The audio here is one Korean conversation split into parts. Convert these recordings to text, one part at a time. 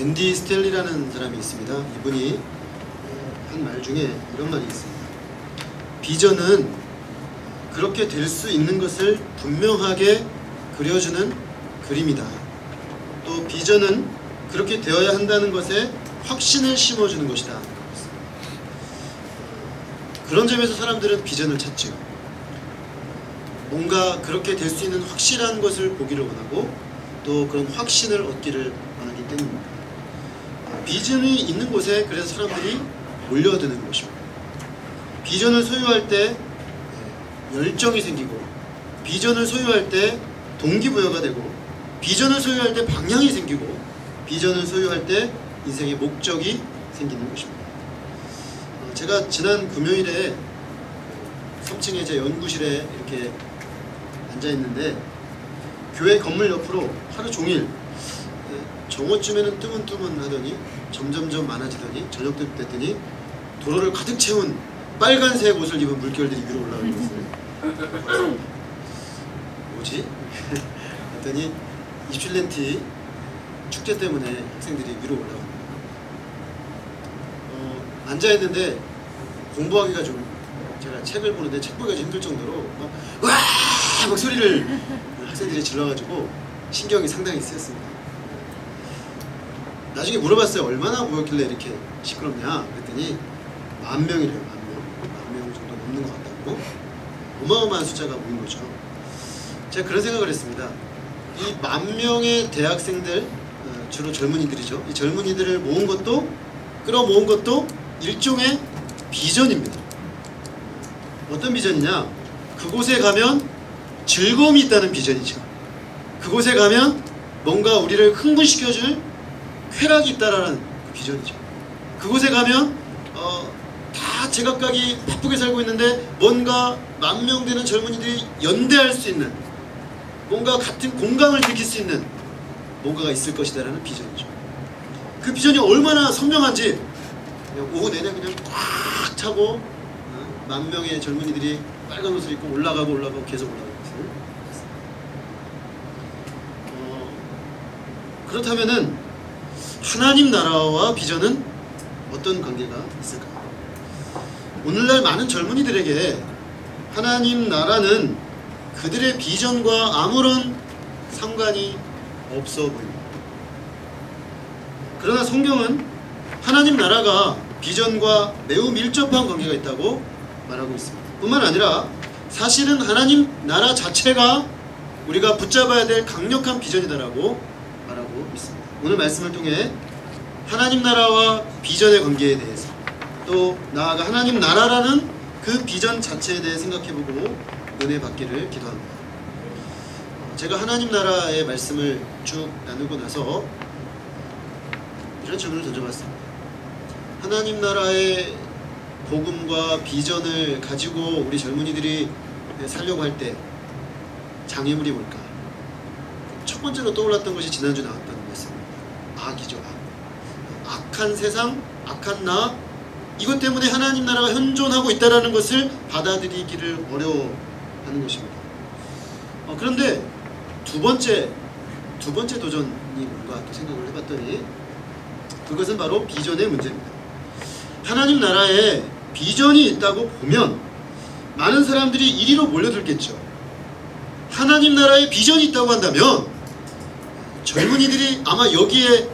앤디 스텔리라는 사람이 있습니다. 이분이 한 말 중에 이런 말이 있습니다. 비전은 그렇게 될 수 있는 것을 분명하게 그려주는 그림이다. 또 비전은 그렇게 되어야 한다는 것에 확신을 심어주는 것이다. 그런 점에서 사람들은 비전을 찾죠. 뭔가 그렇게 될 수 있는 확실한 것을 보기를 원하고 또 그런 확신을 얻기를 원하기 때문입니다. 비전이 있는 곳에 그래서 사람들이 몰려드는 것입니다. 비전을 소유할 때 열정이 생기고, 비전을 소유할 때 동기부여가 되고, 비전을 소유할 때 방향이 생기고, 비전을 소유할 때 인생의 목적이 생기는 것입니다. 제가 지난 금요일에 3층에 제 연구실에 이렇게 앉아있는데 교회 건물 옆으로 하루 종일 정오쯤에는 뜨문뜨문 하더니 점점점 많아지더니 저녁 때 됐더니 도로를 가득 채운 빨간색 옷을 입은 물결들이 위로 올라오고 있어요. 뭐지? 했더니 입슐렌티 축제 때문에 학생들이 위로 올라옵니다. 앉아있는데 공부하기가 좀, 제가 책을 보는데 책 보기가 좀 힘들 정도로 막 소리를 학생들이 질러가지고 신경이 상당히 쓰였습니다. 나중에 물어봤어요. 얼마나 모였길래 이렇게 시끄럽냐 그랬더니 10,000명이래요. 10,000명 정도 넘는 것 같다고. 어마어마한 숫자가 모인 거죠. 제가 그런 생각을 했습니다. 이 10,000명의 대학생들, 주로 젊은이들이죠. 이 젊은이들을 모은 것도, 끌어모은 것도 일종의 비전입니다. 어떤 비전이냐? 그곳에 가면 즐거움이 있다는 비전이죠. 그곳에 가면 뭔가 우리를 흥분시켜줄 쾌락이 있다라는 그 비전이죠. 그곳에 가면 다 제각각이 바쁘게 살고 있는데 뭔가 10,000명 되는 젊은이들이 연대할 수 있는, 뭔가 같은 공감을 느낄 수 있는 뭔가가 있을 것이다라는 비전이죠. 그 비전이 얼마나 선명한지 그냥 오후 내내 그냥 꽉 차고 10,000명의 젊은이들이 빨간 옷을 입고 올라가고 계속 올라가고 있어요. 그렇다면은 하나님 나라와 비전은 어떤 관계가 있을까요? 오늘날 많은 젊은이들에게 하나님 나라는 그들의 비전과 아무런 상관이 없어 보입니다. 그러나 성경은 하나님 나라가 비전과 매우 밀접한 관계가 있다고 말하고 있습니다. 뿐만 아니라 사실은 하나님 나라 자체가 우리가 붙잡아야 될 강력한 비전이다라고 말하고 있습니다. 오늘 말씀을 통해 하나님 나라와 비전의 관계에 대해서, 또 나아가 하나님 나라라는 그 비전 자체에 대해 생각해보고 은혜 받기를 기도합니다. 제가 하나님 나라의 말씀을 쭉 나누고 나서 이런 질문을 던져봤습니다. 하나님 나라의 복음과 비전을 가지고 우리 젊은이들이 살려고 할 때 장애물이 뭘까? 첫 번째로 떠올랐던 것이 지난주 나왔던 말씀입니다. 악이죠. 악한 세상, 악한 나, 이것 때문에 하나님 나라가 현존하고 있다는 것을 받아들이기를 어려워하는 것입니다. 그런데 두 번째 도전이 뭔가 또 생각을 해봤더니 그것은 바로 비전의 문제입니다. 하나님 나라에 비전이 있다고 보면 많은 사람들이 이리로 몰려들겠죠. 하나님 나라에 비전이 있다고 한다면 젊은이들이 아마 여기에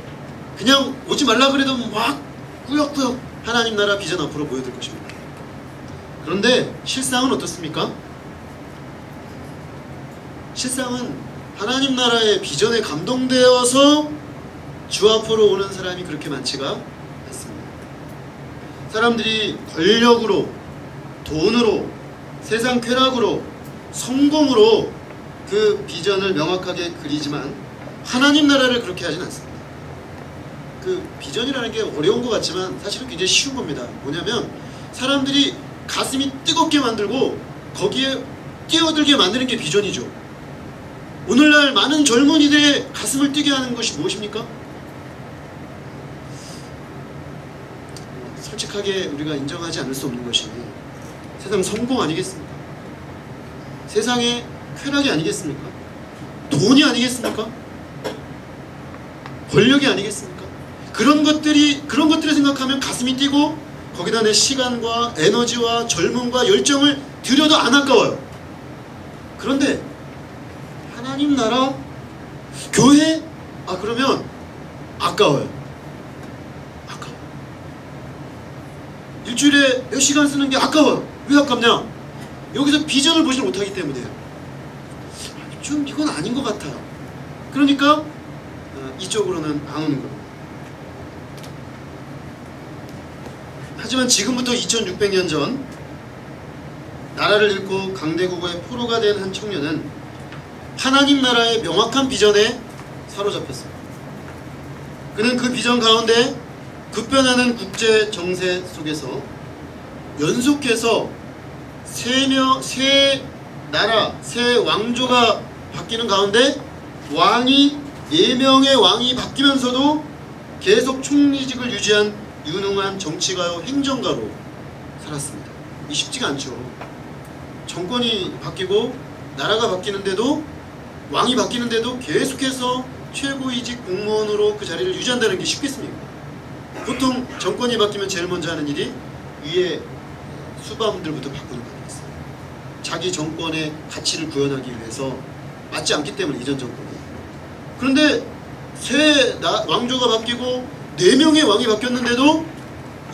그냥 오지 말라 그래도 막 꾸역꾸역 하나님 나라 비전 앞으로 모여들 것입니다. 그런데 실상은 어떻습니까? 실상은 하나님 나라의 비전에 감동되어서 주 앞으로 오는 사람이 그렇게 많지가 않습니다. 사람들이 권력으로, 돈으로, 세상 쾌락으로, 성공으로 그 비전을 명확하게 그리지만 하나님 나라를 그렇게 하진 않습니다. 그 비전이라는 게 어려운 것 같지만 사실은 굉장히 쉬운 겁니다. 뭐냐면 사람들이 가슴이 뜨겁게 만들고 거기에 뛰어들게 만드는 게 비전이죠. 오늘날 많은 젊은이들의 가슴을 뛰게 하는 것이 무엇입니까? 솔직하게 우리가 인정하지 않을 수 없는 것이 세상 성공 아니겠습니까? 세상의 쾌락이 아니겠습니까? 돈이 아니겠습니까? 권력이 아니겠습니까? 그런 것들을 생각하면 가슴이 뛰고 거기다 내 시간과 에너지와 젊음과 열정을 들여도 안 아까워요. 그런데 하나님 나라, 교회, 그러면 아까워요. 아까워. 일주일에 몇 시간 쓰는 게 아까워요. 왜 아깝냐? 여기서 비전을 보지 못하기 때문이에요. 좀 이건 아닌 것 같아요. 그러니까 이쪽으로는 안 오는 겁니다. 하지만 지금부터 2600년 전 나라를 잃고 강대국의 포로가 된 한 청년은 하나님 나라의 명확한 비전에 사로잡혔습니다. 그는 그 비전 가운데 급변하는 국제 정세 속에서 연속해서 새 나라, 새 왕조가 바뀌는 가운데 4명의 왕이 바뀌면서도 계속 총리직을 유지한 유능한 정치가요, 행정가로 살았습니다. 이 쉽지가 않죠. 정권이 바뀌고 나라가 바뀌는데도, 왕이 바뀌는데도 계속해서 최고위직 공무원으로 그 자리를 유지한다는 게 쉽겠습니까? 보통 정권이 바뀌면 제일 먼저 하는 일이 위에 수반들부터 바꾸는 거였어요. 자기 정권의 가치를 구현하기 위해서. 맞지 않기 때문에, 이전 정권이. 그런데 새 왕조가 바뀌고 4명의 왕이 바뀌었는데도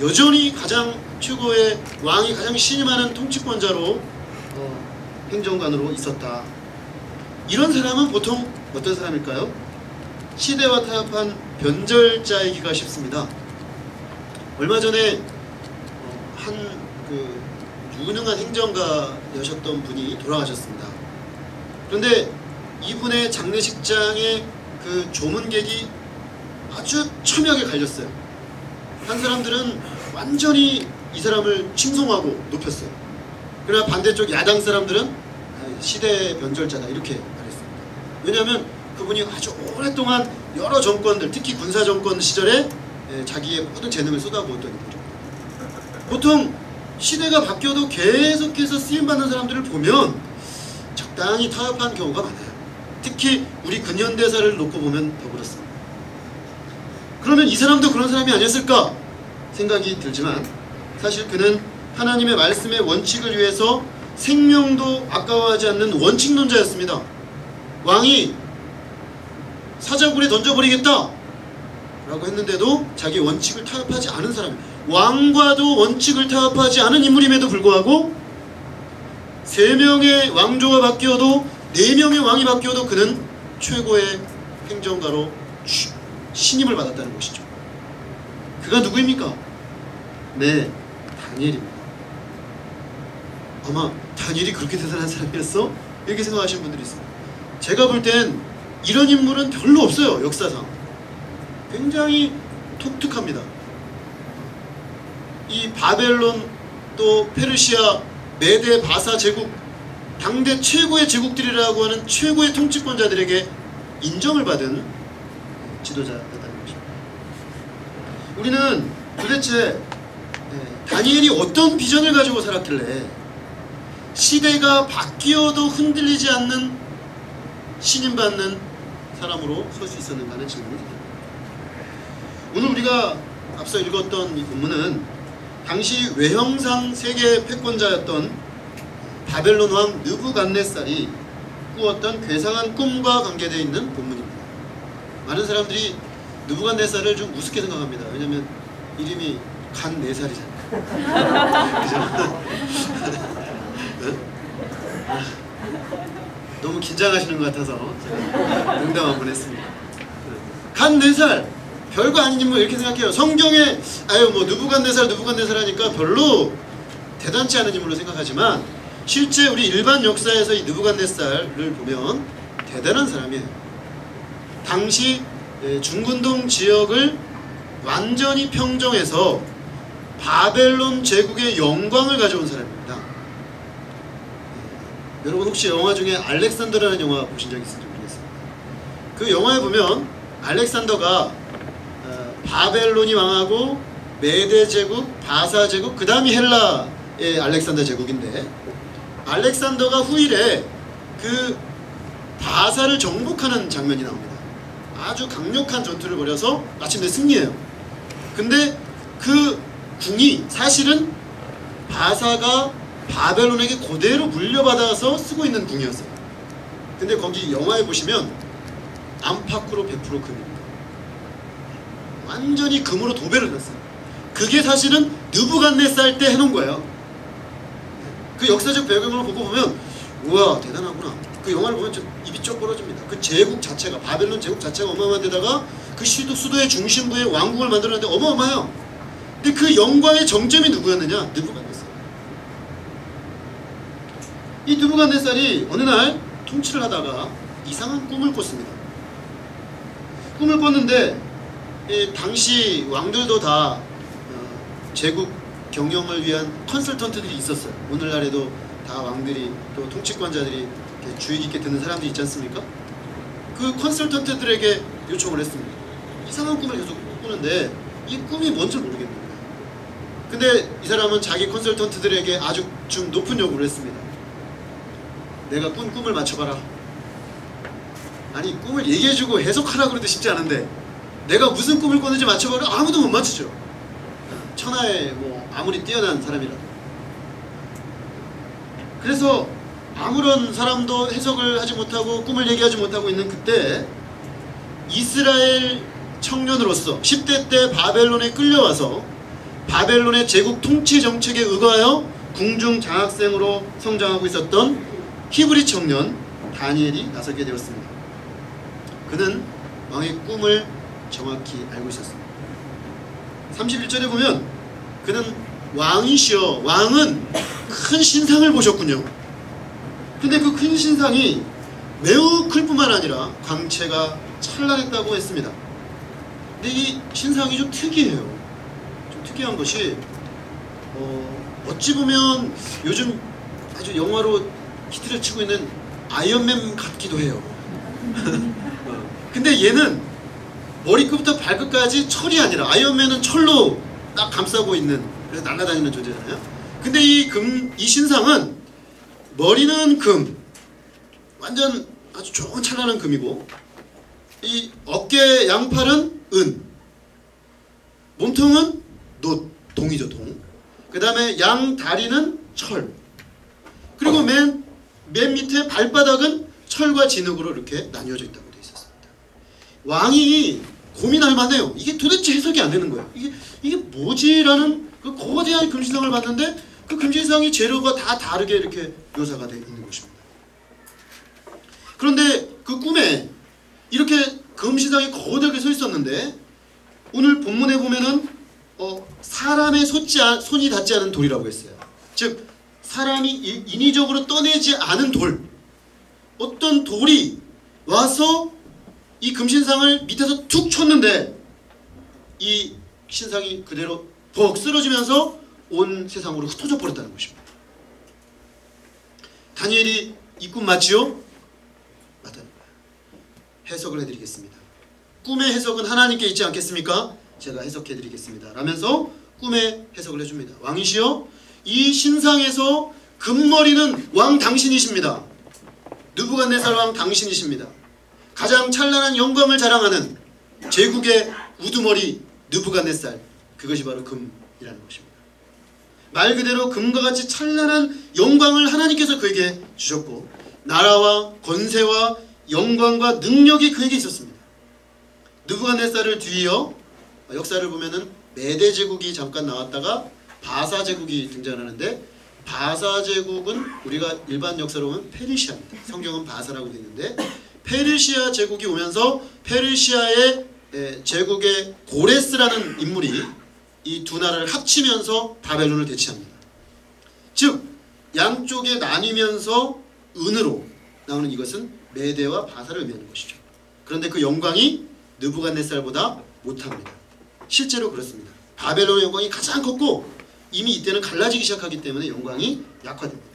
여전히 가장 최고의 왕이 가장 신임하는 통치권자로 행정관으로 있었다. 이런 사람은 보통 어떤 사람일까요? 시대와 타협한 변절자이기가 쉽습니다. 얼마 전에 한 유능한 행정가여셨던 분이 돌아가셨습니다. 그런데 이분의 장례식장의 그 조문객이 아주 첨예하게 갈렸어요. 한 사람들은 완전히 이 사람을 칭송하고 높였어요. 그러나 반대쪽 야당 사람들은 시대의 변절자다 이렇게 말했습니다. 왜냐하면 그분이 아주 오랫동안 여러 정권들, 특히 군사정권 시절에 자기의 모든 재능을 쏟아부었던 분이죠. 보통 시대가 바뀌어도 계속해서 쓰임받는 사람들을 보면 적당히 타협한 경우가 많아요. 특히 우리 근현대사를 놓고 보면 더 그렇습니다. 그러면 이 사람도 그런 사람이 아니었을까 생각이 들지만, 사실 그는 하나님의 말씀의 원칙을 위해서 생명도 아까워하지 않는 원칙론자였습니다. 왕이 사자굴에 던져버리겠다 라고 했는데도 자기 원칙을 타협하지 않은 사람이에요. 왕과도 원칙을 타협하지 않은 인물임에도 불구하고 3명의 왕조가 바뀌어도 4명의 왕이 바뀌어도 그는 최고의 행정가로 신임을 받았다는 것이죠. 그가 누구입니까? 네, 다니엘입니다. 아마 다니엘이 그렇게 대단한 사람이었어? 이렇게 생각하시는 분들이 있습니다. 제가 볼 땐 이런 인물은 별로 없어요. 역사상 굉장히 독특합니다. 이 바벨론, 또 페르시아, 메데, 바사 제국, 당대 최고의 제국들이라고 하는 최고의 통치권자들에게 인정을 받은 지도자였다는 것입니다. 우리는 도대체 다니엘이 어떤 비전을 가지고 살았길래 시대가 바뀌어도 흔들리지 않는 신임받는 사람으로 설 수 있었는가 하는 질문이 듭니다. 오늘 우리가 앞서 읽었던 이 본문은 당시 외형상 세계 패권자였던 바벨론 왕 느부갓네살이 꾸었던 괴상한 꿈과 관계되어 있는 본문입니다. 많은 사람들이 느부갓네살을 좀 우습게 생각합니다. 왜냐면 이름이 간 4살이잖아요. 그죠? 너무 긴장하시는 것 같아서 농담 한번 했습니다. 간 4살! 별거 아닌 인물 이렇게 생각해요. 성경에 뭐 느부갓네살 하니까 별로 대단치 않은 인물로 생각하지만, 실제 우리 일반 역사에서 이 느부갓네살을 보면 대단한 사람이에요. 당시 중근동 지역을 완전히 평정해서 바벨론 제국의 영광을 가져온 사람입니다. 여러분 혹시 영화 중에 알렉산더라는 영화 보신 적 있을지 모르겠습니다. 그 영화에 보면 알렉산더가 바벨론이 망하고 메데 제국, 바사 제국, 그 다음이 헬라의 알렉산더 제국인데, 알렉산더가 후일에 그 바사를 정복하는 장면이 나옵니다. 아주 강력한 전투를 벌여서 마침내 승리해요. 근데 그 궁이 사실은 바사가 바벨론에게 그대로 물려받아서 쓰고 있는 궁이었어요. 근데 거기 영화에 보시면 안팎으로 100% 금입니다. 완전히 금으로 도배를 했어요. 그게 사실은 느부갓네살 때 해놓은 거예요. 그 역사적 배경을 보고 보면 우와 대단하구나. 그 영화를 보면 좀 입이 쩍 벌어집니다. 그 제국 자체가 바벨론 제국 자체가 어마어마한데다가 그 수도의 중심부에 왕국을 만들었는데 어마어마해요. 근데 그 영광의 정점이 누구였느냐? 느부갓네살. 이 느부갓네살이 어느 날 통치를 하다가 이상한 꿈을 꿨습니다. 꿈을 꿨는데 당시 왕들도 다 제국 경영을 위한 컨설턴트들이 있었어요. 오늘날에도 다 왕들이 또 통치권자들이 주의 깊게 듣는 사람들이 있지 않습니까? 그 컨설턴트들에게 요청을 했습니다. 이상한 꿈을 계속 꾸는데 이 꿈이 뭔지 모르겠는 거예요. 근데 이 사람은 자기 컨설턴트들에게 아주 좀 높은 요구를 했습니다. 내가 꾼 꿈을 맞춰봐라. 아니 꿈을 얘기해주고 해석하라 그래도 쉽지 않은데 내가 무슨 꿈을 꿨는지 맞춰봐라. 아무도 못 맞추죠. 천하에 뭐 아무리 뛰어난 사람이라도. 그래서 아무런 사람도 해석을 하지 못하고 꿈을 얘기하지 못하고 있는 그때 이스라엘 청년으로서 10대 때 바벨론에 끌려와서 바벨론의 제국 통치 정책에 의거하여 궁중 장학생으로 성장하고 있었던 히브리 청년 다니엘이 나서게 되었습니다. 그는 왕의 꿈을 정확히 알고 있었습니다. 31절에 보면 그는 왕이시여 왕은 큰 신상을 보셨군요. 근데 그 큰 신상이 매우 클 뿐만 아니라 광채가 찬란했다고 했습니다. 근데 이 신상이 좀 특이해요. 좀 특이한 것이 어찌 보면 요즘 아주 영화로 히트를 치고 있는 아이언맨 같기도 해요. 근데 얘는 머리끝부터 발끝까지 철이 아니라 아이언맨은 철로 딱 감싸고 있는 그래서 날아다니는 존재잖아요. 근데 이 신상은 머리는 금, 완전 아주 좋은 찬란한 금이고 이 어깨 양팔은 은, 몸통은 놋, 동이죠 동. 그 다음에 양 다리는 철. 그리고 맨 밑에 발바닥은 철과 진흙으로 이렇게 나뉘어져 있다고 되어 있었습니다. 왕이 고민할 만해요. 이게 도대체 해석이 안 되는 거예요. 이게 뭐지라는 그 거대한 금신상을 봤는데 그 금신상이 재료가 다 다르게 이렇게 묘사가 되어 있는 것입니다. 그런데 그 꿈에 이렇게 금신상이 거대하게 서 있었는데 오늘 본문에 보면은 사람의 손이 닿지 않은 돌이라고 했어요. 즉 사람이 인위적으로 떠내지 않은 돌, 어떤 돌이 와서 이 금신상을 밑에서 툭 쳤는데 이 신상이 그대로 벅 쓰러지면서 온 세상으로 흩어져 버렸다는 것입니다. 다니엘이 이 꿈 맞지요? 맞다는 거예요. 해석을 해드리겠습니다. 꿈의 해석은 하나님께 있지 않겠습니까? 제가 해석해드리겠습니다. 라면서 꿈의 해석을 해줍니다. 왕이시여 이 신상에서 금머리는 왕 당신이십니다. 느부갓네살 왕 당신이십니다. 가장 찬란한 영광을 자랑하는 제국의 우두머리 느부갓네살, 그것이 바로 금이라는 것입니다. 말 그대로 금과 같이 찬란한 영광을 하나님께서 그에게 주셨고 나라와 권세와 영광과 능력이 그에게 있었습니다. 느부갓네살을 뒤이어 역사를 보면은 메대 제국이 잠깐 나왔다가 바사 제국이 등장하는데 바사 제국은 우리가 일반 역사로 보면 페르시아입니다. 성경은 바사라고 되어 있는데 페르시아 제국이 오면서 페르시아의 제국의 고레스라는 인물이 이 두 나라를 합치면서 바벨론을 대치합니다. 즉 양쪽에 나뉘면서 은으로 나오는 이것은 메대와 바사를 의미하는 것이죠. 그런데 그 영광이 느부갓네살보다 못합니다. 실제로 그렇습니다. 바벨론의 영광이 가장 컸고 이미 이때는 갈라지기 시작하기 때문에 영광이 약화됩니다.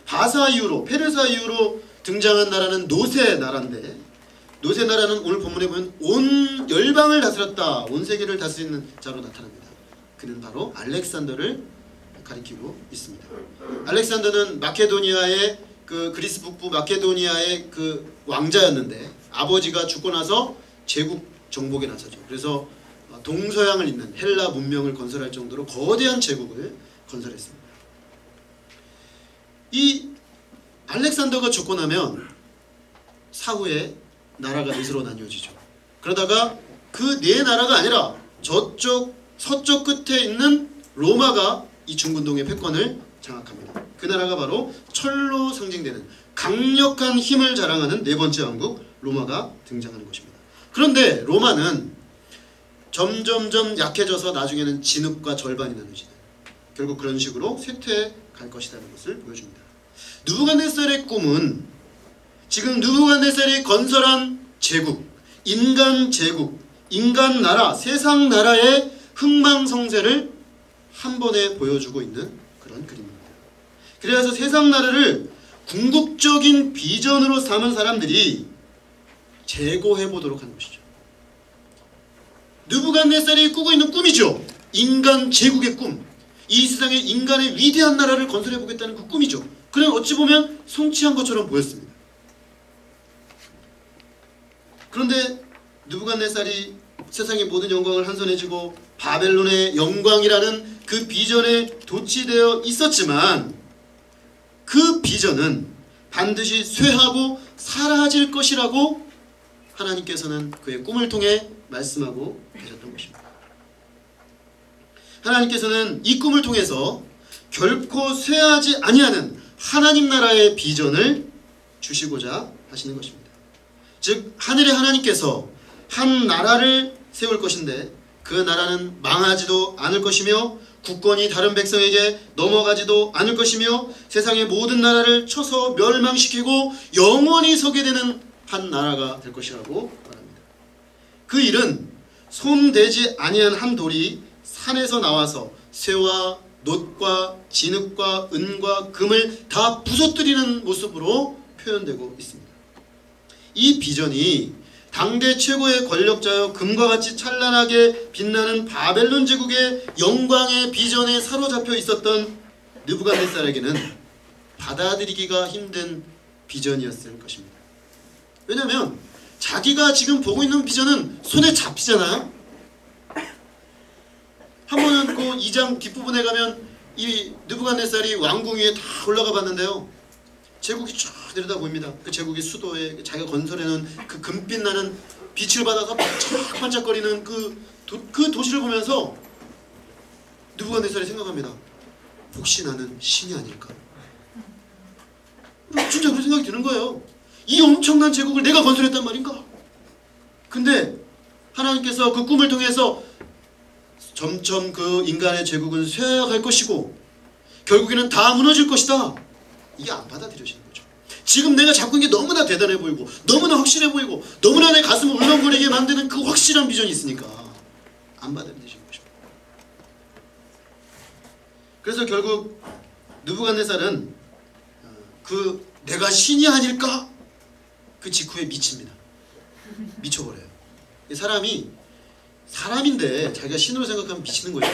바사 이후로 페르사 이후로 등장한 나라는 노세 나라인데 노세 나라는 오늘 본문에 보면 온 열방을 다스렸다, 온 세계를 다스리는 자로 나타납니다. 그는 바로 알렉산더를 가리키고 있습니다. 알렉산더는 마케도니아의 그 그리스 북부 마케도니아의 그 왕자였는데 아버지가 죽고 나서 제국 정복에 나서죠. 그래서 동서양을 잇는 헬라 문명을 건설할 정도로 거대한 제국을 건설했습니다. 이 알렉산더가 죽고 나면 사후에 나라가 넷으로 나뉘어지죠. 그러다가 그 네 나라가 아니라 저쪽 서쪽 끝에 있는 로마가 이 중근동의 패권을 장악합니다. 그 나라가 바로 철로 상징되는 강력한 힘을 자랑하는 네 번째 왕국 로마가 등장하는 것입니다. 그런데 로마는 점점점 약해져서 나중에는 진흙과 절반이 나눠지는, 결국 그런 식으로 쇠퇴해 갈 것이라는 것을 보여줍니다. 느부갓네살의 꿈은 지금 느부갓네살이 건설한 제국, 인간 제국, 인간 나라, 세상 나라의 흥망성쇠를 한 번에 보여주고 있는 그런 그림입니다. 그래서 세상 나라를 궁극적인 비전으로 삼은 사람들이 재고해 보도록 하는 것이죠. 느부갓네살이 꾸고 있는 꿈이죠. 인간 제국의 꿈. 이 세상에 인간의 위대한 나라를 건설해 보겠다는 그 꿈이죠. 그는 어찌 보면 성취한 것처럼 보였습니다. 그런데 느부갓네살이 세상의 모든 영광을 한 손에 쥐고 바벨론의 영광이라는 그 비전에 도취되어 있었지만 그 비전은 반드시 쇠하고 사라질 것이라고 하나님께서는 그의 꿈을 통해 말씀하고 계셨던 것입니다. 하나님께서는 이 꿈을 통해서 결코 쇠하지 아니하는 하나님 나라의 비전을 주시고자 하시는 것입니다. 즉 하늘의 하나님께서 한 나라를 세울 것인데 그 나라는 망하지도 않을 것이며 국권이 다른 백성에게 넘어가지도 않을 것이며 세상의 모든 나라를 쳐서 멸망시키고 영원히 서게 되는 한 나라가 될 것이라고 말합니다. 그 일은 손대지 아니한 한 돌이 산에서 나와서 쇠와 놋과 진흙과 은과 금을 다 부서뜨리는 모습으로 표현되고 있습니다. 이 비전이 당대 최고의 권력자여 금과 같이 찬란하게 빛나는 바벨론 제국의 영광의 비전에 사로잡혀 있었던 느부갓네살에게는 받아들이기가 힘든 비전이었을 것입니다. 왜냐하면 자기가 지금 보고 있는 비전은 손에 잡히잖아요. 한 번은 그 2장 뒷부분에 가면 이 느부갓네살이 왕궁 위에 다 올라가 봤는데요. 제국이 쫙 내려다 보입니다. 그 제국의 수도에 자기가 건설해놓은 그 금빛 나는 빛을 받아서 반짝반짝거리는 그 도시를 보면서 느부갓네살이 생각합니다. 혹시 나는 신이 아닐까? 진짜 그런 생각이 드는 거예요. 이 엄청난 제국을 내가 건설했단 말인가? 근데 하나님께서 그 꿈을 통해서 점점 그 인간의 제국은 쇠해갈 것이고 결국에는 다 무너질 것이다. 이게 안 받아들여지는 거죠. 지금 내가 잡고 있는 게 너무나 대단해 보이고 너무나 확실해 보이고 너무나 내 가슴을 울렁거리게 만드는 그 확실한 비전이 있으니까 안 받아들여지는 것입니다. 그래서 결국 느부갓네살은 그 내가 신이 아닐까? 그 직후에 미칩니다. 미쳐버려요. 사람인데 자기가 신으로 생각하면 미치는 거죠.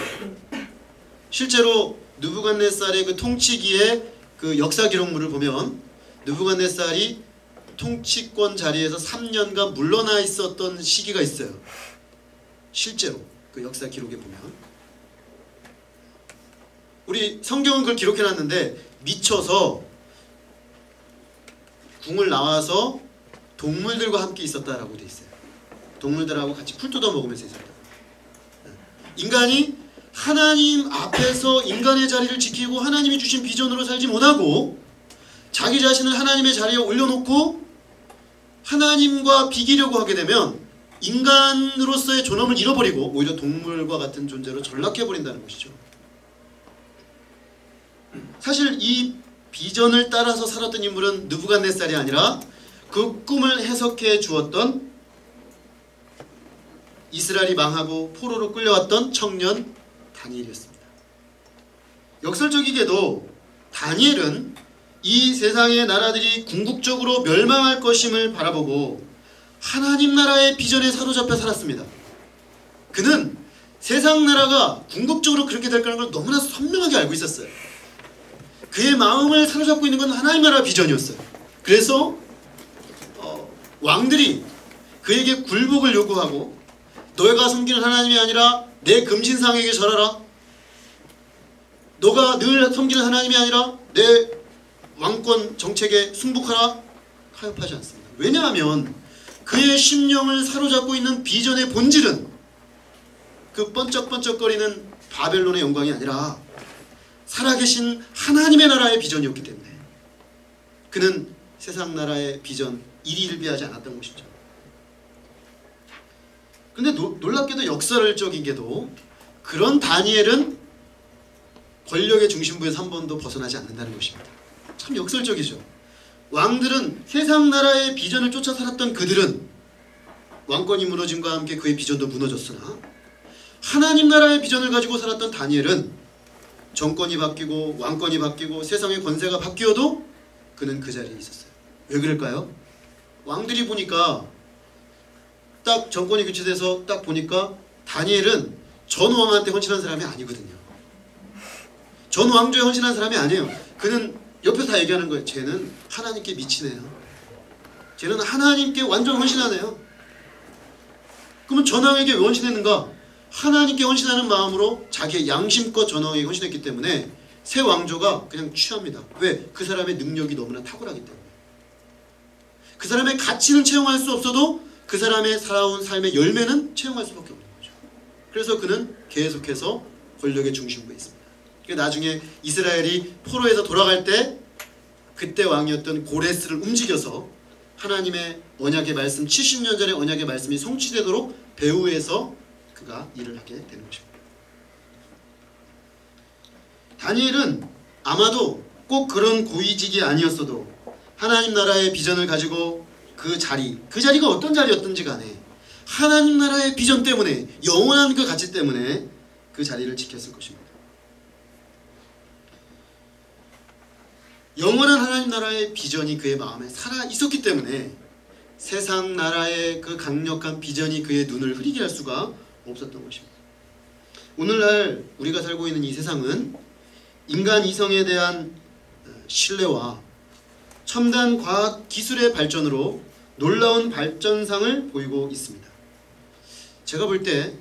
실제로 느부갓네살의 그 통치기의 그 역사 기록물을 보면 느부갓네살이 통치권 자리에서 3년간 물러나 있었던 시기가 있어요. 실제로 그 역사 기록에 보면 우리 성경은 그걸 기록해놨는데 미쳐서 궁을 나와서 동물들과 함께 있었다라고 돼 있어요. 동물들하고 같이 풀 뜯어 먹으면서 있었다. 인간이 하나님 앞에서 인간의 자리를 지키고 하나님이 주신 비전으로 살지 못하고 자기 자신을 하나님의 자리에 올려놓고 하나님과 비기려고 하게 되면 인간으로서의 존엄을 잃어버리고 오히려 동물과 같은 존재로 전락해버린다는 것이죠. 사실 이 비전을 따라서 살았던 인물은 느부갓네살이 아니라 그 꿈을 해석해 주었던 이스라엘이 망하고 포로로 끌려왔던 청년 다니엘이었습니다. 역설적이게도 다니엘은 이 세상의 나라들이 궁극적으로 멸망할 것임을 바라보고 하나님 나라의 비전에 사로잡혀 살았습니다. 그는 세상 나라가 궁극적으로 그렇게 될 거라는 걸 너무나 선명하게 알고 있었어요. 그의 마음을 사로잡고 있는 건 하나님 나라 비전이었어요. 그래서 왕들이 그에게 굴복을 요구하고 너가 섬기는 하나님이 아니라 내 금신상에게 절하라. 너가 늘 섬기는 하나님이 아니라 내 왕권 정책에 순복하라. 타협하지 않습니다. 왜냐하면 그의 심령을 사로잡고 있는 비전의 본질은 그 번쩍번쩍거리는 바벨론의 영광이 아니라 살아계신 하나님의 나라의 비전이었기 때문에 그는 세상 나라의 비전 일희일비하지 않았던 것이죠. 근데 놀랍게도 역설적인 게도 그런 다니엘은 권력의 중심부에서 한 번도 벗어나지 않는다는 것입니다. 참 역설적이죠. 왕들은 세상 나라의 비전을 쫓아 살았던 그들은 왕권이 무너짐과 함께 그의 비전도 무너졌으나 하나님 나라의 비전을 가지고 살았던 다니엘은 정권이 바뀌고 왕권이 바뀌고 세상의 권세가 바뀌어도 그는 그 자리에 있었어요. 왜 그럴까요? 왕들이 보니까 딱 정권이 교체돼서 딱 보니까 다니엘은 전 왕한테 헌신한 사람이 아니거든요. 전 왕조에 헌신한 사람이 아니에요. 그는 옆에서 다 얘기하는 거예요. 쟤는 하나님께 미치네요. 쟤는 하나님께 완전 헌신하네요. 그러면 전왕에게 왜 헌신했는가? 하나님께 헌신하는 마음으로 자기의 양심껏 전왕에게 헌신했기 때문에 새 왕조가 그냥 취합니다. 왜? 그 사람의 능력이 너무나 탁월하기 때문에. 그 사람의 가치는 채용할 수 없어도 그 사람의 살아온 삶의 열매는 채용할 수밖에 없는 거죠. 그래서 그는 계속해서 권력의 중심부에 있습니다. 나중에 이스라엘이 포로에서 돌아갈 때 그때 왕이었던 고레스를 움직여서 하나님의 언약의 말씀 70년 전의 언약의 말씀이 성취되도록 배후에서 그가 일을 하게 되는 것입니다. 다니엘은 아마도 꼭 그런 고위직이 아니었어도 하나님 나라의 비전을 가지고 그 자리가 어떤 자리였든지 간에 하나님 나라의 비전 때문에 영원한 그 가치 때문에 그 자리를 지켰을 것입니다. 영원한 하나님 나라의 비전이 그의 마음에 살아 있었기 때문에 세상 나라의 그 강력한 비전이 그의 눈을 흐리게 할 수가 없었던 것입니다. 오늘날 우리가 살고 있는 이 세상은 인간 이성에 대한 신뢰와 첨단 과학 기술의 발전으로 놀라운 발전상을 보이고 있습니다. 제가 볼 때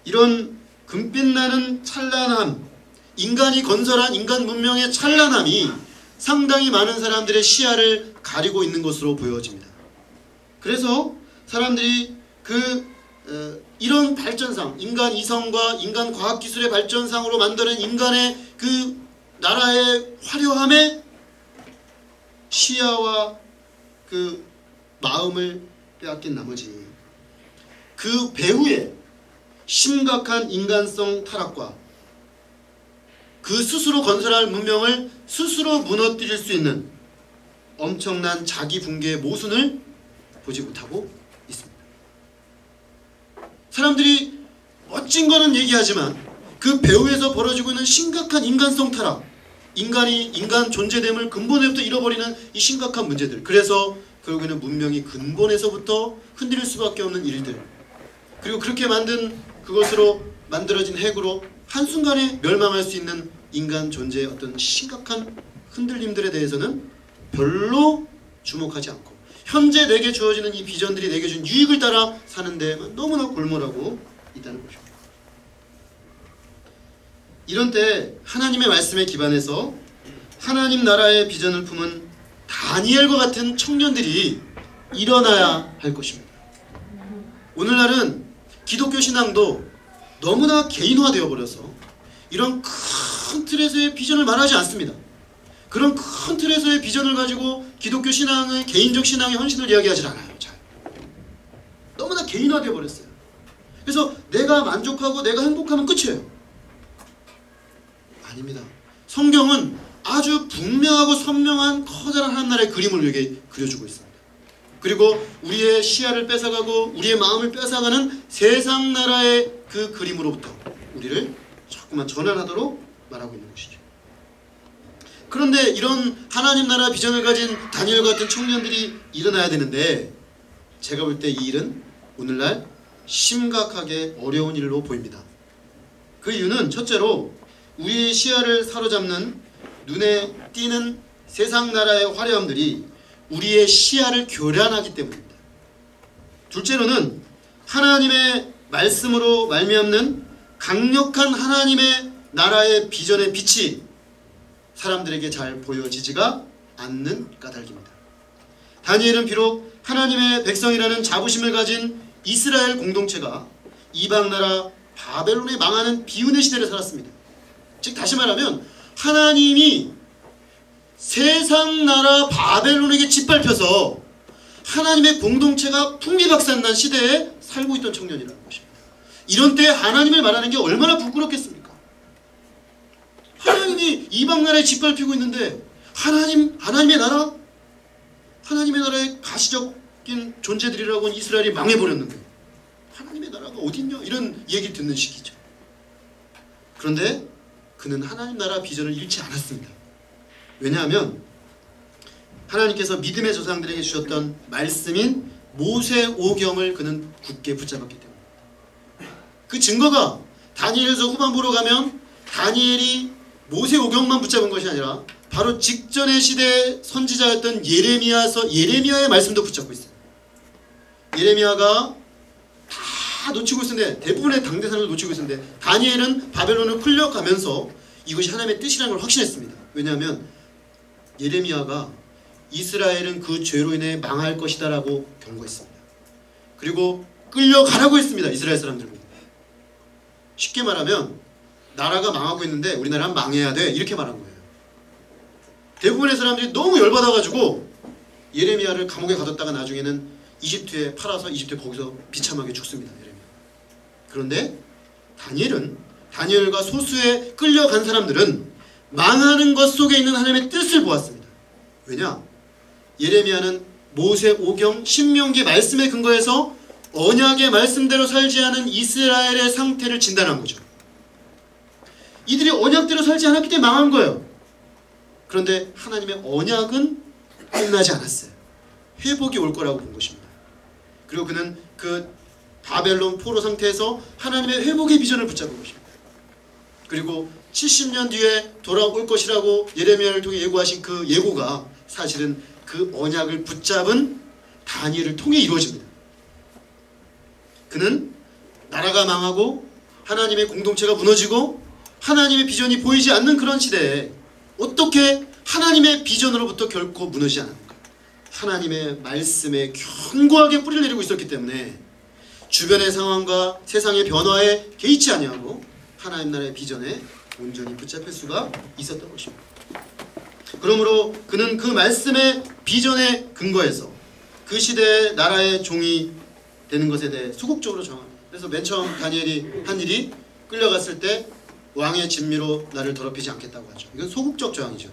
이런 금빛 나는 찬란함, 인간이 건설한 인간 문명의 찬란함이 상당히 많은 사람들의 시야를 가리고 있는 것으로 보여집니다. 그래서 사람들이 이런 발전상, 인간 이성과 인간 과학기술의 발전상으로 만드는 인간의 그 나라의 화려함에 시야와 그 마음을 빼앗긴 나머지 그 배후에 심각한 인간성 타락과 그 스스로 건설할 문명을 스스로 무너뜨릴 수 있는 엄청난 자기 붕괴의 모순을 보지 못하고 있습니다. 사람들이 멋진 거는 얘기하지만 그 배후에서 벌어지고 있는 심각한 인간성 타락, 인간 존재됨을 근본에부터 잃어버리는 이 심각한 문제들, 그래서 결국에는 문명이 근본에서부터 흔들릴 수밖에 없는 일들, 그리고 그렇게 만든 그것으로 만들어진 핵으로 한순간에 멸망할 수 있는 인간 존재의 어떤 심각한 흔들림들에 대해서는 별로 주목하지 않고 현재 내게 주어지는 이 비전들이 내게 준 유익을 따라 사는 데에만 너무나 골몰하고 있다는 것입니다. 이런 때 하나님의 말씀에 기반해서 하나님 나라의 비전을 품은 다니엘과 같은 청년들이 일어나야 할 것입니다. 오늘날은 기독교 신앙도 너무나 개인화되어 버려서 이런 큰 틀에서의 비전을 말하지 않습니다. 그런 큰 틀에서의 비전을 가지고 기독교 신앙의 개인적 신앙의 헌신을 이야기하지 않아요. 잘. 너무나 개인화되어 버렸어요. 그래서 내가 만족하고 내가 행복하면 끝이에요. 아닙니다. 성경은 아주 분명하고 선명한 커다란 하나님 나라의 그림을 우리에게 그려주고 있습니다. 그리고 우리의 시야를 뺏어가고 우리의 마음을 뺏어가는 세상 나라의 그 그림으로부터 우리를 자꾸만 전환하도록 말하고 있는 것이죠. 그런데 이런 하나님 나라 비전을 가진 다니엘 같은 청년들이 일어나야 되는데 제가 볼 때 이 일은 오늘날 심각하게 어려운 일로 보입니다. 그 이유는 첫째로 우리의 시야를 사로잡는 눈에 띄는 세상 나라의 화려함들이 우리의 시야를 교란하기 때문입니다. 둘째로는 하나님의 말씀으로 말미암는 강력한 하나님의 나라의 비전의 빛이 사람들에게 잘 보여지지가 않는 까닭입니다. 다니엘은 비록 하나님의 백성이라는 자부심을 가진 이스라엘 공동체가 이방 나라 바벨론에 망하는 비운의 시대를 살았습니다. 즉 다시 말하면 하나님이 세상 나라 바벨론에게 짓밟혀서 하나님의 공동체가 풍비박산난 시대에 살고 있던 청년이라는 것입니다. 이런 때 하나님을 말하는 게 얼마나 부끄럽겠습니까? 하나님이 이방 나라에 짓밟히고 있는데 하나님의 나라? 하나님의 나라의 가시적인 존재들이라고는 이스라엘이 망해버렸는데 하나님의 나라가 어딨냐? 이런 얘기를 듣는 시기죠. 그런데 그는 하나님 나라 비전을 잃지 않았습니다. 왜냐하면 하나님께서 믿음의 조상들에게 주셨던 말씀인 모세오경을 그는 굳게 붙잡았기 때문입니다. 그 증거가 다니엘서 후반부로 가면 다니엘이 모세오경만 붙잡은 것이 아니라 바로 직전의 시대의 선지자였던 예레미야의 말씀도 붙잡고 있어요. 예레미야가 다 놓치고 있었는데 대부분의 당대 사람을 놓치고 있었는데 다니엘은 바벨론을 풀려가면서 이것이 하나님의 뜻이라는 걸 확신했습니다. 왜냐하면 예레미야가 이스라엘은 그 죄로 인해 망할 것이다 라고 경고했습니다. 그리고 끌려가라고 했습니다. 이스라엘 사람들을. 쉽게 말하면 나라가 망하고 있는데 우리나라는 망해야 돼 이렇게 말한 거예요. 대부분의 사람들이 너무 열받아가지고 예레미야를 감옥에 가뒀다가 나중에는 이집트에 팔아서 이집트 거기서 비참하게 죽습니다. 예레미야. 그런데 다니엘과 소수의 끌려간 사람들은 망하는 것 속에 있는 하나님의 뜻을 보았습니다. 왜냐? 예레미야는 모세오경 신명기 말씀에 근거해서 언약의 말씀대로 살지 않은 이스라엘의 상태를 진단한 거죠. 이들이 언약대로 살지 않았기 때문에 망한 거예요. 그런데 하나님의 언약은 끝나지 않았어요. 회복이 올 거라고 본 것입니다. 그리고 그는 그 바벨론 포로 상태에서 하나님의 회복의 비전을 붙잡은 것입니다. 그리고 70년 뒤에 돌아올 것이라고 예레미야를 통해 예고하신 그 예고가 사실은 그 언약을 붙잡은 다니엘을 통해 이루어집니다. 그는 나라가 망하고 하나님의 공동체가 무너지고 하나님의 비전이 보이지 않는 그런 시대에 어떻게 하나님의 비전으로부터 결코 무너지지 않았는가? 하나님의 말씀에 견고하게 뿌리를 내리고 있었기 때문에 주변의 상황과 세상의 변화에 개의치 아니하고 하나님 나라의 비전에 온전히 붙잡힐 수가 있었던 것입니다. 그러므로 그는 그 말씀의 비전에 근거해서 그 시대의 나라의 종이 되는 것에 대해 소극적으로 정합니다. 그래서 맨 처음 다니엘이 한 일이 끌려갔을 때 왕의 진미로 나를 더럽히지 않겠다고 하죠. 이건 소극적 저항이죠.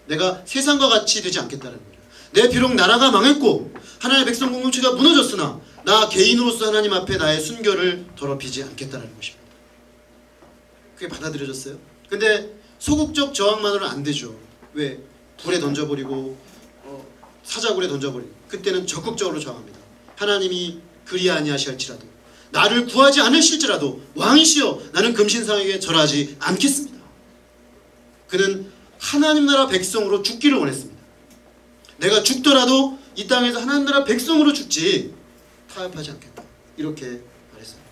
내가 세상과 같이 되지 않겠다는 거죠. 내 비록 나라가 망했고 하나님의 백성 공동체가 무너졌으나 나 개인으로서 하나님 앞에 나의 순결을 더럽히지 않겠다는 것입니다. 그게 받아들여졌어요? 근데 소극적 저항만으로는 안 되죠. 왜? 불에 던져버리고 사자굴에 던져버리고 그때는 적극적으로 저항합니다. 하나님이 그리 아니하실지라도 나를 구하지 않으실지라도 왕이시여 나는 금신상에게 절하지 않겠습니다. 그는 하나님 나라 백성으로 죽기를 원했습니다. 내가 죽더라도 이 땅에서 하나님 나라 백성으로 죽지 타협하지 않겠다. 이렇게 말했습니다.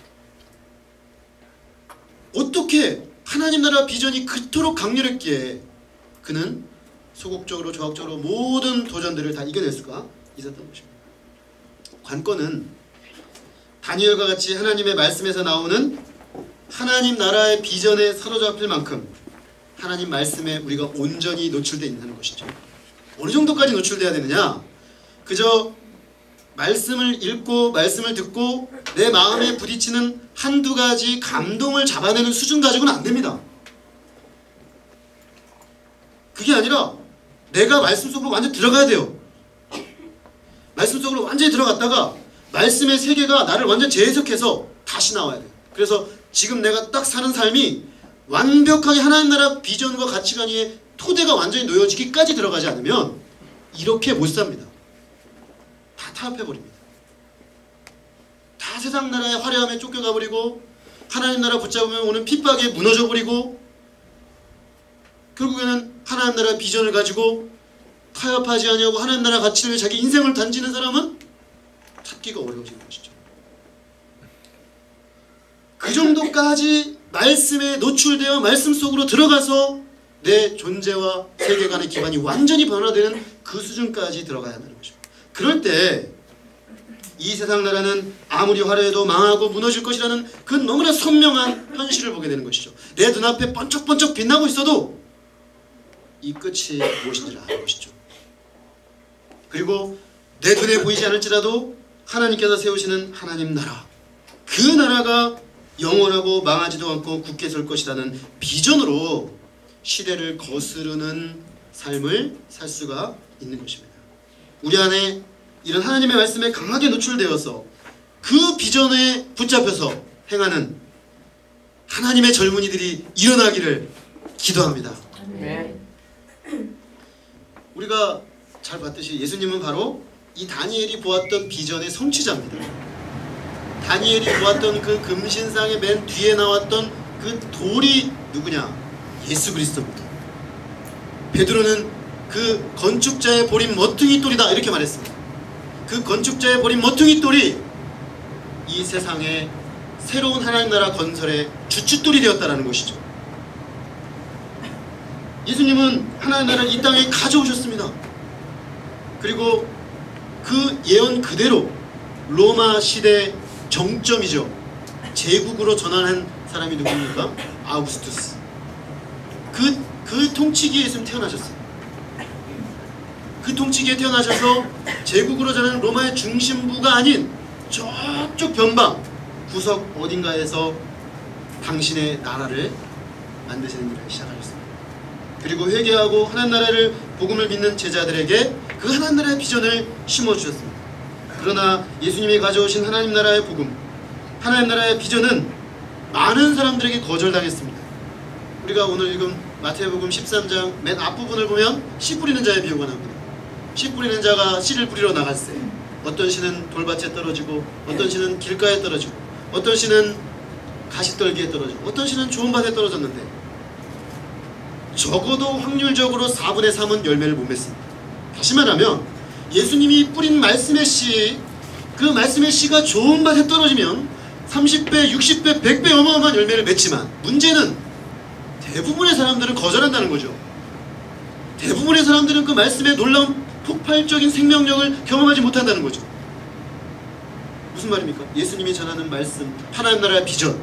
어떻게 하나님 나라 비전이 그토록 강렬했기에 그는 소극적으로 저항적으로 모든 도전들을 다 이겨낼 수가 있었던 것입니다. 관건은 다니엘과 같이 하나님의 말씀에서 나오는 하나님 나라의 비전에 사로잡힐 만큼 하나님 말씀에 우리가 온전히 노출되어 있는 것이죠. 어느 정도까지 노출돼야 되느냐? 그저 말씀을 읽고 말씀을 듣고 내 마음에 부딪히는 한두 가지 감동을 잡아내는 수준 가지고는 안 됩니다. 그게 아니라 내가 말씀 속으로 완전히 들어가야 돼요. 말씀 속으로 완전히 들어갔다가 말씀의 세계가 나를 완전 재해석해서 다시 나와야 돼요. 그래서 지금 내가 딱 사는 삶이 완벽하게 하나님 나라 비전과 가치관의 토대가 완전히 놓여지기까지 들어가지 않으면 이렇게 못 삽니다. 다 타협해버립니다. 다 세상 나라의 화려함에 쫓겨가버리고 하나님 나라 붙잡으면 오는 핍박에 무너져버리고 결국에는 하나님 나라 비전을 가지고 타협하지 아니하고 하나님 나라 가치를 위해 자기 인생을 던지는 사람은 찾기가 어려워지는 것이죠. 정도까지 말씀에 노출되어 말씀 속으로 들어가서 내 존재와 세계관의 기반이 완전히 변화되는 그 수준까지 들어가야 한다는 것입니다. 그럴 때 이 세상 나라는 아무리 화려해도 망하고 무너질 것이라는 그 너무나 선명한 현실을 보게 되는 것이죠. 내 눈앞에 번쩍번쩍 빛나고 있어도 이 끝이 무엇인지를 아는 것이죠. 그리고 내 눈에 보이지 않을지라도 하나님께서 세우시는 하나님 나라, 그 나라가 영원하고 망하지도 않고 굳게 설 것이라는 비전으로 시대를 거스르는 삶을 살 수가 있는 것입니다. 우리 안에 이런 하나님의 말씀에 강하게 노출되어서 그 비전에 붙잡혀서 행하는 하나님의 젊은이들이 일어나기를 기도합니다. 네. 우리가 잘 봤듯이 예수님은 바로 이 다니엘이 보았던 비전의 성취자입니다. 다니엘이 보았던 그 금신상의 맨 뒤에 나왔던 그 돌이 누구냐? 예수 그리스도입니다. 베드로는 그 건축자의 버린 머퉁이 돌이다 이렇게 말했습니다. 그 건축자의 버린 머퉁이 돌이 이 세상의 새로운 하나님 나라 건설의 주춧돌이 되었다는 것이죠. 예수님은 하나님 나라를 이 땅에 가져오셨습니다. 그리고 그 예언 그대로 로마 시대 정점이죠. 제국으로 전환한 사람이 누굽니까? 아우구스투스. 그 통치기에 예수님 태어나셨어요. 그 통치기에 태어나셔서 제국으로 전환한 로마의 중심부가 아닌 저쪽 변방 구석 어딘가에서 당신의 나라를 만드시는 일을 시작하셨습니다. 그리고 회개하고 하나님 나라를 복음을 믿는 제자들에게 그 하나님 나라의 비전을 심어주셨습니다. 그러나 예수님이 가져오신 하나님 나라의 복음, 하나님 나라의 비전은 많은 사람들에게 거절당했습니다. 우리가 오늘 읽은 마태복음 13장 맨 앞부분을 보면 씨 뿌리는 자의 비유가 나옵니다. 씨 뿌리는 자가 씨를 뿌리러 나갔을 때 어떤 씨는 돌밭에 떨어지고 어떤 씨는 길가에 떨어지고 어떤 씨는 가시떨기에 떨어지고 어떤 씨는 좋은 밭에 떨어졌는데 적어도 확률적으로 4분의 3은 열매를 못 맺습니다. 다시 말하면 예수님이 뿌린 말씀의 씨, 그 말씀의 씨가 좋은 밭에 떨어지면 30배, 60배, 100배 어마어마한 열매를 맺지만 문제는 대부분의 사람들은 거절한다는 거죠. 대부분의 사람들은 그 말씀의 놀라운 폭발적인 생명력을 경험하지 못한다는 거죠. 무슨 말입니까? 예수님이 전하는 말씀, 하나님 나라의 비전,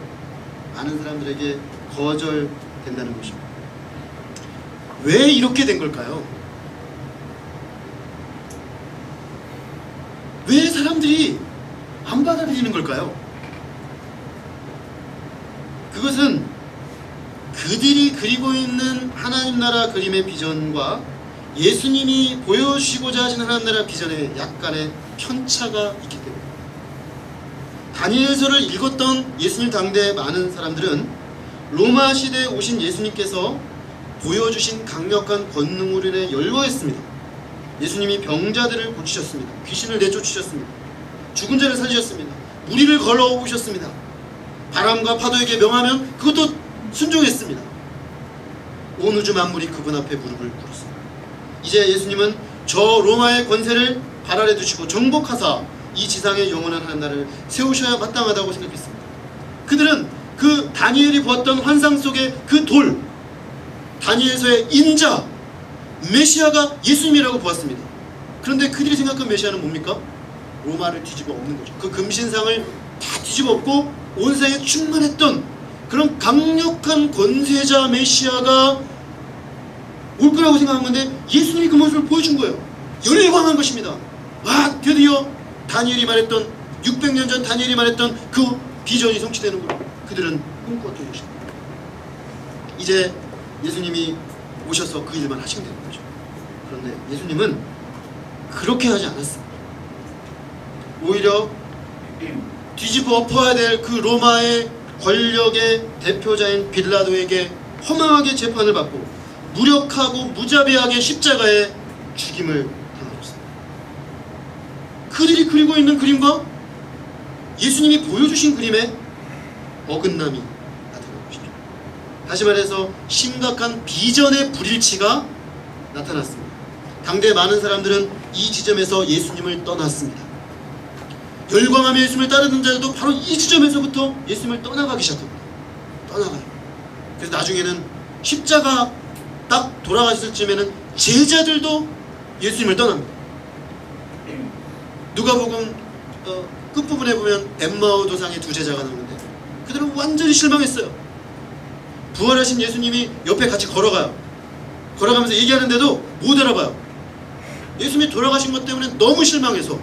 많은 사람들에게 거절된다는 것입니다. 왜 이렇게 된 걸까요? 왜 사람들이 안 받아들이는 걸까요? 그것은 그들이 그리고 있는 하나님 나라 그림의 비전과 예수님이 보여주시고자 하신 하나님 나라 비전에 약간의 편차가 있기 때문입니다. 다니엘서를 읽었던 예수님 당대의 많은 사람들은 로마 시대에 오신 예수님께서 보여주신 강력한 권능으로 인해 열광했습니다. 예수님이 병자들을 고치셨습니다. 귀신을 내쫓으셨습니다. 죽은 자를 살리셨습니다. 무리를 걸어오셨습니다. 바람과 파도에게 명하면 그것도 순종했습니다. 온 우주 만물이 그분 앞에 무릎을 꿇었습니다. 이제 예수님은 저 로마의 권세를 발 아래 두시고 정복하사 이 지상의 영원한 하나님 나라를 세우셔야 마땅하다고 생각했습니다. 그들은 그 다니엘이 보았던 환상 속의 그 돌, 다니엘서의 인자, 메시아가 예수님이라고 보았습니다. 그런데 그들이 생각한 메시아는 뭡니까? 로마를 뒤집어 엎는 거죠. 그 금신상을 다 뒤집어 엎고 온 세상에 충만했던 그런 강력한 권세자 메시아가 올 거라고 생각한 건데 예수님이 그 모습을 보여준 거예요. 열광한 것입니다. 와, 드디어 다니엘이 말했던 600년 전 다니엘이 말했던 그 비전이 성취되는 거예요. 그들은 꿈꾸었던 것입니다. 이제 예수님이 오셔서 그 일만 하시면 되는 거죠. 그런데 예수님은 그렇게 하지 않았습니다. 오히려 뒤집어 엎어야 될 그 로마의 권력의 대표자인 빌라도에게 허망하게 재판을 받고 무력하고 무자비하게 십자가에 죽임을 당하셨습니다. 그들이 그리고 있는 그림과 예수님이 보여주신 그림에 어긋남이 나타나는 것이죠. 다시 말해서 심각한 비전의 불일치가 나타났습니다. 당대 많은 사람들은 이 지점에서 예수님을 떠났습니다. 열광하며 예수님을 따르는 자들도 바로 이 지점에서부터 예수님을 떠나가기 시작합니다. 떠나가요. 그래서 나중에는 십자가 딱 돌아가셨을 쯤에는 제자들도 예수님을 떠납니다. 누가복음 끝부분에 보면 엠마오 도상의 두 제자가 나오는데 그들은 완전히 실망했어요. 부활하신 예수님이 옆에 같이 걸어가요. 걸어가면서 얘기하는데도 못 알아봐요. 예수님이 돌아가신 것 때문에 너무 실망해서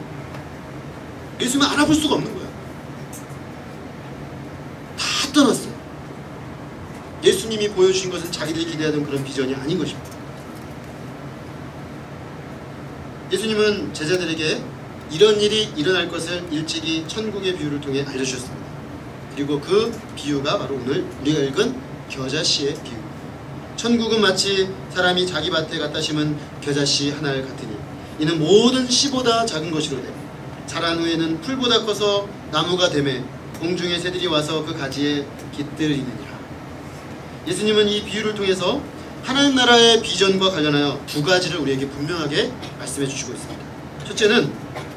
예수님을 알아볼 수가 없는 거예요. 다 떠났어요. 예수님이 보여주신 것은 자기들이 기대하던 그런 비전이 아닌 것입니다. 예수님은 제자들에게 이런 일이 일어날 것을 일찍이 천국의 비유를 통해 알려주셨습니다. 그리고 그 비유가 바로 오늘 우리가 읽은 겨자씨의 비유. 천국은 마치 사람이 자기 밭에 갖다 심은 겨자씨 하나를 같으니 이는 모든 씨보다 작은 것이로되 자란 후에는 풀보다 커서 나무가 되매 공중의 새들이 와서 그 가지에 깃들이느니라. 예수님은 이 비유를 통해서 하나님 나라의 비전과 관련하여 두 가지를 우리에게 분명하게 말씀해 주시고 있습니다. 첫째는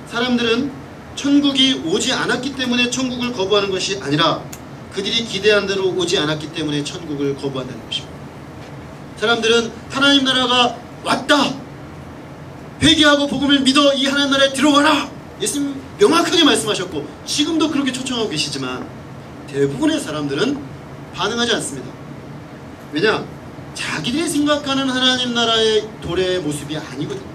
사람들은 천국이 오지 않았기 때문에 천국을 거부하는 것이 아니라 그들이 기대한 대로 오지 않았기 때문에 천국을 거부한다는 것입니다. 사람들은 하나님 나라가 왔다! 회개하고 복음을 믿어 이 하나님 나라에 들어와라! 예수님 명확하게 말씀하셨고 지금도 그렇게 초청하고 계시지만 대부분의 사람들은 반응하지 않습니다. 왜냐? 자기들이 생각하는 하나님 나라의 도래의 모습이 아니거든요.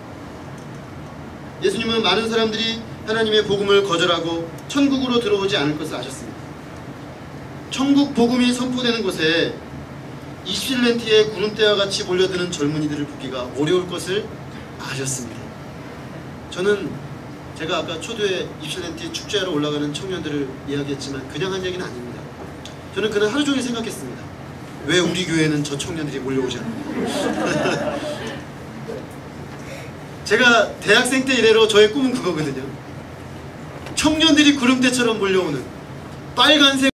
예수님은 많은 사람들이 하나님의 복음을 거절하고 천국으로 들어오지 않을 것을 아셨습니다. 천국 복음이 선포되는 곳에 이필렌티에 구름대와 같이 몰려드는 젊은이들을 보기가 어려울 것을 아셨습니다. 저는 제가 아까 초두에 이필렌티 축제하러 올라가는 청년들을 이야기했지만 그냥 한 얘기는 아닙니다. 저는 그날 하루 종일 생각했습니다. 왜 우리 교회는 저 청년들이 몰려오지 않나? 제가 대학생 때 이래로 저의 꿈은 그거거든요. 청년들이 구름대처럼 몰려오는 빨간색